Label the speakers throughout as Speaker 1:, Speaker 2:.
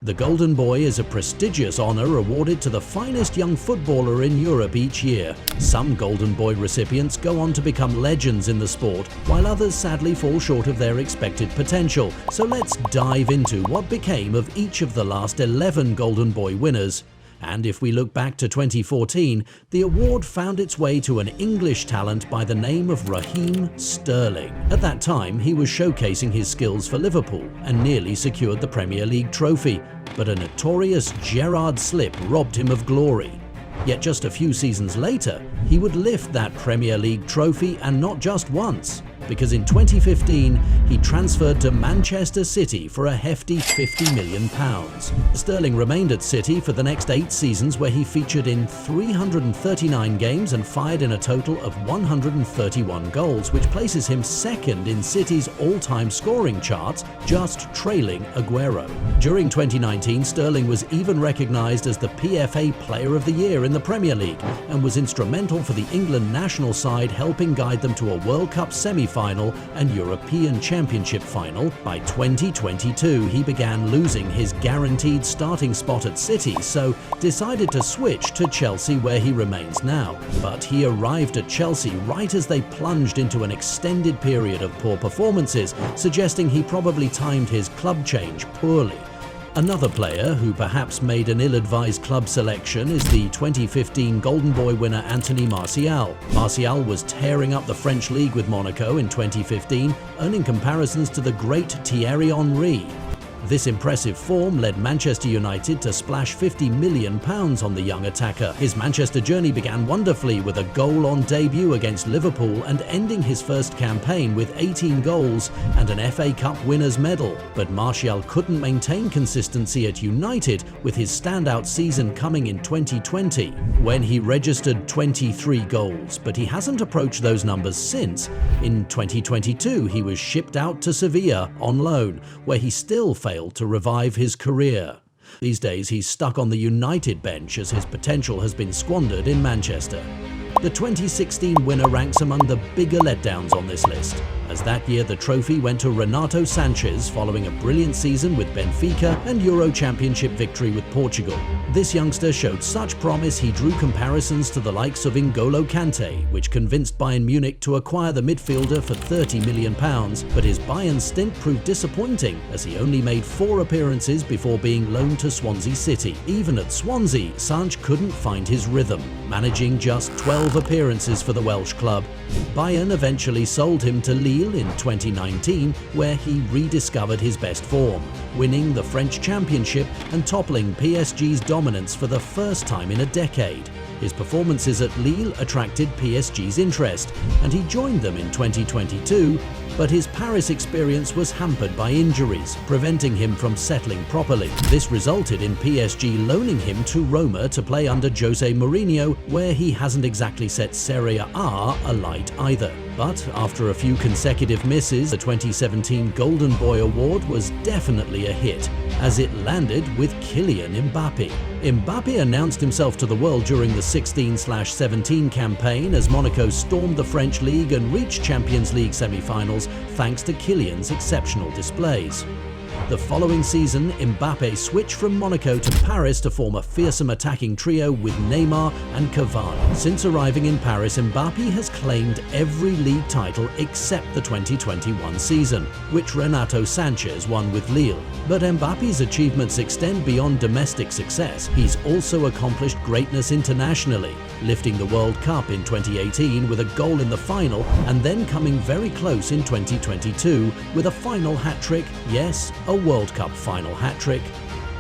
Speaker 1: The Golden Boy is a prestigious honor awarded to the finest young footballer in Europe each year. Some Golden Boy recipients go on to become legends in the sport, while others sadly fall short of their expected potential. So let's dive into what became of each of the last 11 Golden Boy winners. And if we look back to 2014, the award found its way to an English talent by the name of Raheem Sterling. At that time, he was showcasing his skills for Liverpool and nearly secured the Premier League trophy, but a notorious Gerrard slip robbed him of glory. Yet just a few seasons later, he would lift that Premier League trophy, and not just once, because in 2015 he transferred to Manchester City for a hefty £50 million. Sterling remained at City for the next 8 seasons, where he featured in 339 games and fired in a total of 131 goals, which places him second in City's all-time scoring charts, just trailing Aguero. During 2019, Sterling was even recognised as the PFA Player of the Year in the Premier League, and was instrumental for the England national side, helping guide them to a World Cup semi-final and European Championship final. By 2022, he began losing his guaranteed starting spot at City, so decided to switch to Chelsea, where he remains now. But he arrived at Chelsea right as they plunged into an extended period of poor performances, suggesting he probably timed his club change poorly. Another player who perhaps made an ill-advised club selection is the 2015 Golden Boy winner Anthony Martial. Martial was tearing up the French league with Monaco in 2015, earning comparisons to the great Thierry Henry. This impressive form led Manchester United to splash £50 million on the young attacker. His Manchester journey began wonderfully with a goal on debut against Liverpool, and ending his first campaign with 18 goals and an FA Cup winners' medal. But Martial couldn't maintain consistency at United, with his standout season coming in 2020, when he registered 23 goals, but he hasn't approached those numbers since. In 2022, he was shipped out to Sevilla on loan, where he still failed to revive his career. These days he's stuck on the United bench, as his potential has been squandered in Manchester. The 2016 winner ranks among the bigger letdowns on this list, as that year the trophy went to Renato Sanches following a brilliant season with Benfica and Euro Championship victory with Portugal. This youngster showed such promise he drew comparisons to the likes of N'Golo Kante, which convinced Bayern Munich to acquire the midfielder for £30 million, but his Bayern stint proved disappointing, as he only made 4 appearances before being loaned to Swansea City. Even at Swansea, Sanch couldn't find his rhythm, managing just 12 appearances for the Welsh club. Bayern eventually sold him to Lille in 2019, where he rediscovered his best form, winning the French Championship and toppling PSG's dominance for the first time in a decade. His performances at Lille attracted PSG's interest, and he joined them in 2022, but his Paris experience was hampered by injuries, preventing him from settling properly. This resulted in PSG loaning him to Roma to play under Jose Mourinho, where he hasn't exactly set Serie A alight either. But after a few consecutive misses, the 2017 Golden Boy Award was definitely a hit, as it landed with Kylian Mbappe. Mbappe announced himself to the world during the 16/17 campaign, as Monaco stormed the French league and reached Champions League semi-finals thanks to Kylian's exceptional displays. The following season, Mbappe switched from Monaco to Paris to form a fearsome attacking trio with Neymar and Cavani. Since arriving in Paris, Mbappe has claimed every league title except the 2021 season, which Renato Sanches won with Lille. But Mbappe's achievements extend beyond domestic success. He's also accomplished greatness internationally, lifting the World Cup in 2018 with a goal in the final, and then coming very close in 2022 with a final hat-trick, yes, a World Cup final hat-trick,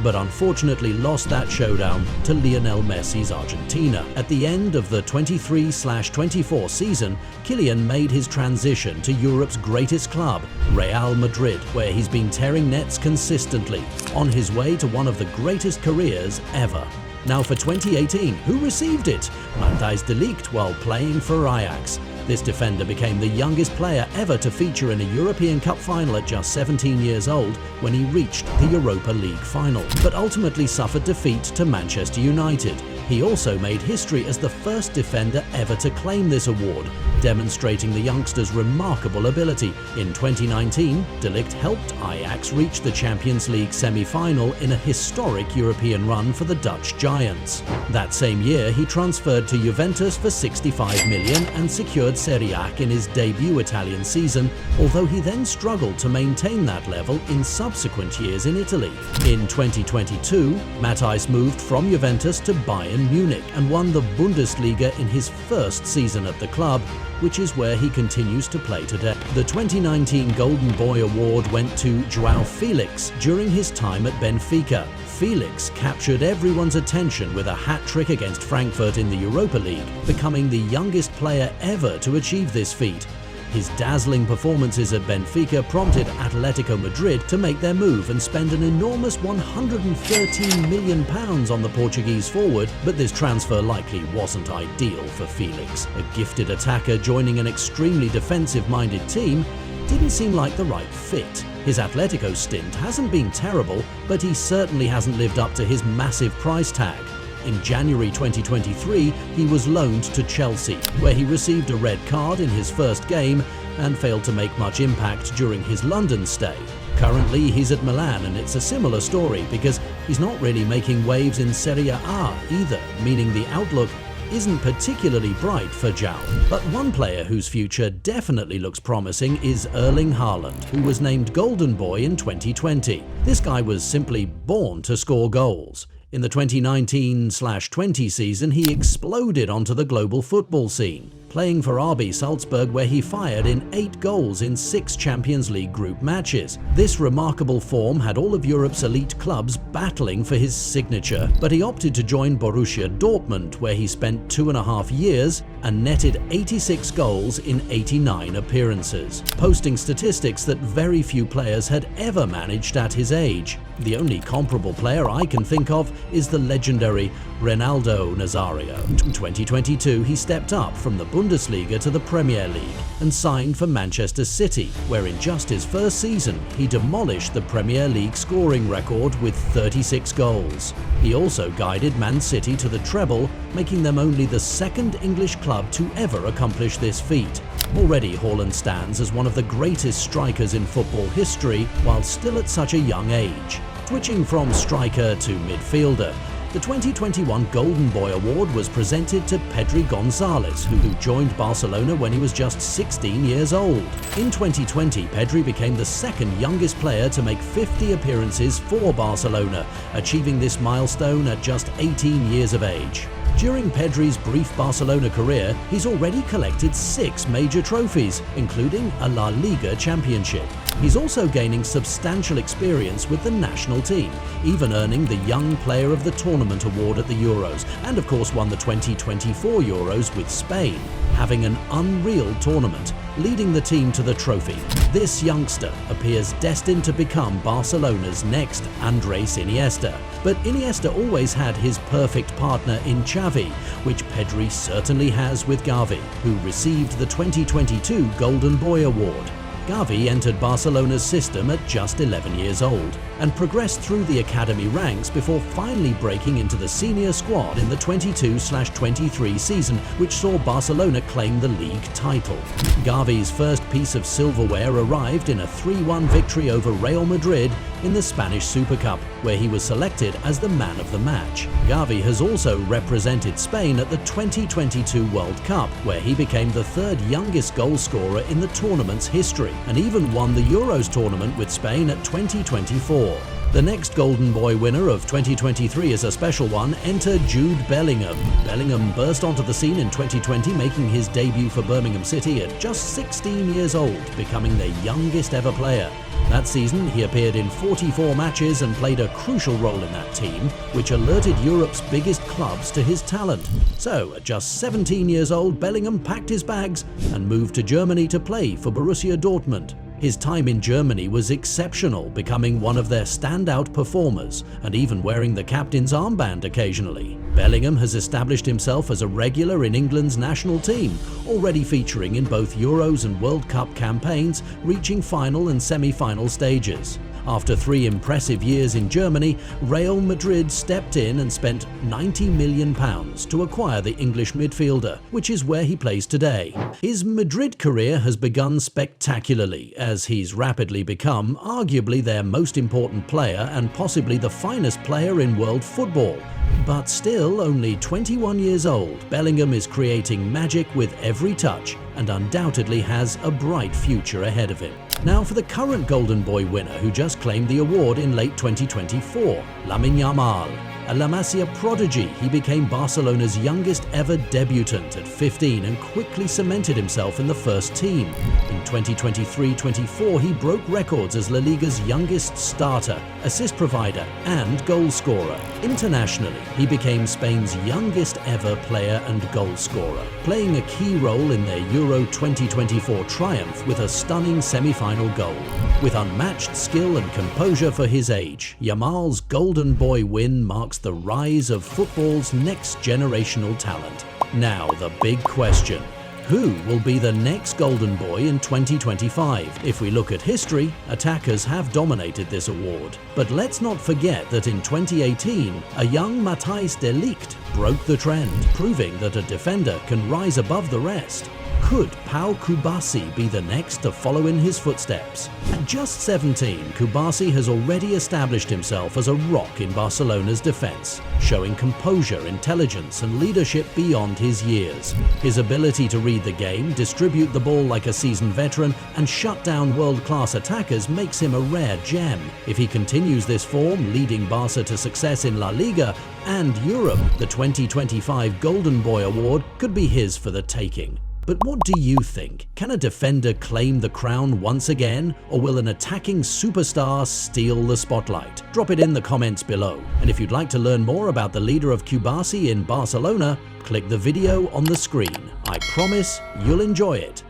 Speaker 1: but unfortunately lost that showdown to Lionel Messi's Argentina. At the end of the 23/24 season, Kylian made his transition to Europe's greatest club, Real Madrid, where he's been tearing nets consistently, on his way to one of the greatest careers ever. Now for 2018, who received it? Matthijs de Ligt, while playing for Ajax. This defender became the youngest player ever to feature in a European Cup final at just 17 years old, when he reached the Europa League final, but ultimately suffered defeat to Manchester United. He also made history as the first defender ever to claim this award, demonstrating the youngster's remarkable ability. In 2019, De Ligt helped Ajax reach the Champions League semi-final in a historic European run for the Dutch Giants. That same year, he transferred to Juventus for 65 million and secured Serie A in his debut Italian season, although he then struggled to maintain that level in subsequent years in Italy. In 2022, Matthijs moved from Juventus to Bayern Munich and won the Bundesliga in his first season at the club, which is where he continues to play today. The 2019 Golden Boy Award went to João Felix during his time at Benfica. Felix captured everyone's attention with a hat-trick against Frankfurt in the Europa League, becoming the youngest player ever to achieve this feat. His dazzling performances at Benfica prompted Atletico Madrid to make their move and spend an enormous £113 million on the Portuguese forward, but this transfer likely wasn't ideal for Felix. A gifted attacker joining an extremely defensive-minded team didn't seem like the right fit. His Atletico stint hasn't been terrible, but he certainly hasn't lived up to his massive price tag. In January 2023, he was loaned to Chelsea, where he received a red card in his first game and failed to make much impact during his London stay. Currently, he's at Milan, and it's a similar story because he's not really making waves in Serie A either, meaning the outlook isn't particularly bright for João. But one player whose future definitely looks promising is Erling Haaland, who was named Golden Boy in 2020. This guy was simply born to score goals. In the 2019/20 season, he exploded onto the global football scene, playing for RB Salzburg, where he fired in 8 goals in 6 Champions League group matches. This remarkable form had all of Europe's elite clubs battling for his signature, but he opted to join Borussia Dortmund, where he spent 2.5 years and netted 86 goals in 89 appearances, posting statistics that very few players had ever managed at his age. The only comparable player I can think of is the legendary Ronaldo Nazario. In 2022, he stepped up from the Bundesliga to the Premier League and signed for Manchester City, where in just his first season, he demolished the Premier League scoring record with 36 goals. He also guided Man City to the treble, making them only the second English club to ever accomplish this feat. Already, Haaland stands as one of the greatest strikers in football history while still at such a young age. Switching from striker to midfielder, the 2021 Golden Boy Award was presented to Pedri González, who joined Barcelona when he was just 16 years old. In 2020, Pedri became the second youngest player to make 50 appearances for Barcelona, achieving this milestone at just 18 years of age. During Pedri's brief Barcelona career, he's already collected 6 major trophies, including a La Liga championship. He's also gaining substantial experience with the national team, even earning the Young Player of the Tournament award at the Euros, and of course won the 2024 Euros with Spain, having an unreal tournament, leading the team to the trophy. This youngster appears destined to become Barcelona's next Andrés Iniesta, but Iniesta always had his perfect partner in Xavi, which Pedri certainly has with Gavi, who received the 2022 Golden Boy Award. Gavi entered Barcelona's system at just 11 years old and progressed through the academy ranks before finally breaking into the senior squad in the 22/23 season, which saw Barcelona claim the league title. Gavi's first piece of silverware arrived in a 3-1 victory over Real Madrid in the Spanish Super Cup, where he was selected as the man of the match. Gavi has also represented Spain at the 2022 World Cup, where he became the 3rd youngest goal scorer in the tournament's history, and even won the Euros tournament with Spain at 2024. The next Golden Boy winner of 2023 is a special one. Enter Jude Bellingham. Bellingham burst onto the scene in 2020, making his debut for Birmingham City at just 16 years old, becoming their youngest ever player. That season, he appeared in 44 matches and played a crucial role in that team, which alerted Europe's biggest clubs to his talent. So, at just 17 years old, Bellingham packed his bags and moved to Germany to play for Borussia Dortmund. His time in Germany was exceptional, becoming one of their standout performers and even wearing the captain's armband occasionally. Bellingham has established himself as a regular in England's national team, already featuring in both Euros and World Cup campaigns, reaching final and semi-final stages. After 3 impressive years in Germany, Real Madrid stepped in and spent £90 million to acquire the English midfielder, which is where he plays today. His Madrid career has begun spectacularly, as he's rapidly become arguably their most important player and possibly the finest player in world football. But still only 21 years old, Bellingham is creating magic with every touch and undoubtedly has a bright future ahead of him. Now for the current Golden Boy winner who just claimed the award in late 2024, Lamine Yamal. A La Masia prodigy, he became Barcelona's youngest ever debutant at 15 and quickly cemented himself in the first team. In 2023-24, he broke records as La Liga's youngest starter, assist provider and goal scorer. Internationally, he became Spain's youngest ever player and goal scorer, playing a key role in their Euro 2024 triumph with a stunning semi-final goal. With unmatched skill and composure for his age, Yamal's Golden Boy win marks the rise of football's next generational talent. Now the big question: who will be the next Golden Boy in 2025? If we look at history, attackers have dominated this award. But let's not forget that in 2018, a young Matthijs de Ligt broke the trend, proving that a defender can rise above the rest. Could Pau Kubasi be the next to follow in his footsteps? At just 17, Kubasi has already established himself as a rock in Barcelona's defense, showing composure, intelligence and leadership beyond his years. His ability to read the game, distribute the ball like a seasoned veteran and shut down world-class attackers makes him a rare gem. If he continues this form, leading Barca to success in La Liga and Europe, the 2025 Golden Boy Award could be his for the taking. But what do you think? Can a defender claim the crown once again, or will an attacking superstar steal the spotlight? Drop it in the comments below. And if you'd like to learn more about the leader of Kubasi in Barcelona, click the video on the screen. I promise you'll enjoy it.